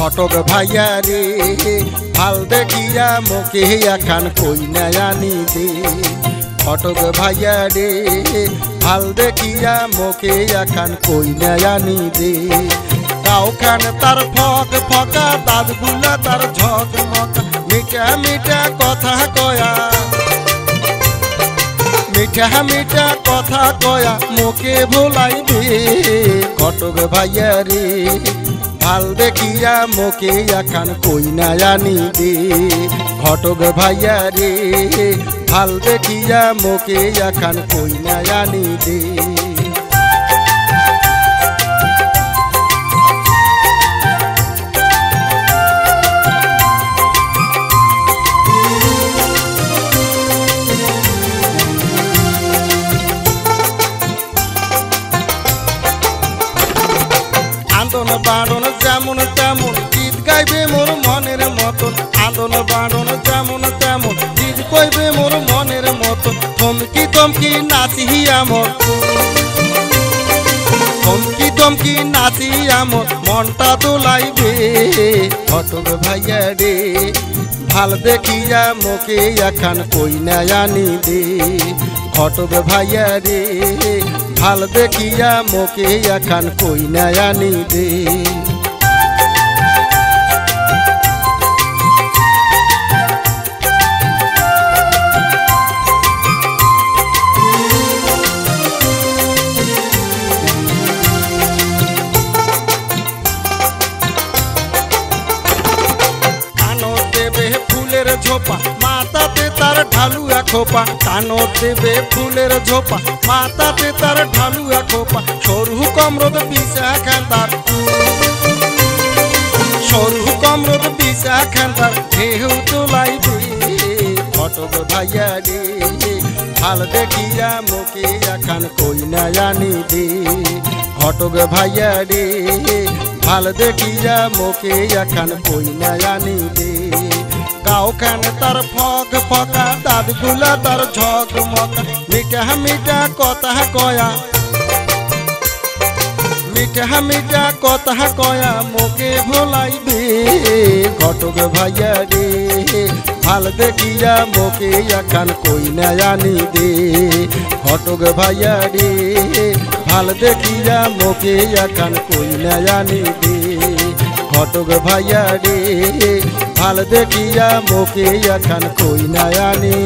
ঘটক ভাইয়া রে ভাল দেখিয়া মোকে এখান কই নয়ানি দে ঘটক ভাইয়া রে ভাল দেখিয়া মোকে এখান কই নয়ানি দে গাওখান তার ফক ফকা দাঁতগুলা তার ঝকমকা মিঠা মিঠা কথা কয়া মিঠা মিঠা কথা কয়া মোকে ভোলাইবে ঘটক ভাইয়া রে ভাল দেখিয়া মোকে এখান কই নয়ানি দে ঘটক ভাইয়া রে ভাল দেখিয়া মোকে এখান কই নয়ানি দে আন্দোলন বাড়ন যেমন তেমন গীত গাইবে মোর মনের মতন আন্দোলন বাড়ন যেমন তেমন গীত কইবে মোর মনের মতন থমকি থমকি নাচি আমর থমকি থমকি নাচি আমর মনটা দোলাইবে ঘটক ভাইয়া রে ভাল দেখিয়া মোকে এখান কই নয়ানি দে ঘটক ভাইয়া রে ভাল দেখিয়া মোকে এখান কই নয়ানি দে ঝোপা মাথাতে তার ঢালুয়া খোপা কানো দেবে ফুলের ঝোপা মাথাতে তার ঢালুয়া খোপা সরু কমরদ পিসা খান্দার সরু কমরদ পিসা খান্দার ঢেউ তোলাইবে ঘটক ভাইয়া রে ভাল দেখিয়া মোকে এখান কই নয়ানি দে ঘটক ভাইয়া রে ভাল দেখিয়া মোকে এখান কই নয়ানি দে গাওখান তার ফক ফকা দাঁতগুলা তার ঝকমকা মিঠা মিঠা কথা কয়া মিঠা মিঠা কথা কয়া মোকে ভোলাইবে ঘটক ভাইয়া রে ভাল দেখিয়া মোকে এখান কই নয়ানি দে ঘটক ভাইয়া রে ভাল দেখিয়া মোকে এখান কই নয়ানি দে ঘটক ভাইয়া রে ভাল দেখিয়া মোকে এখান কই নয়ানি।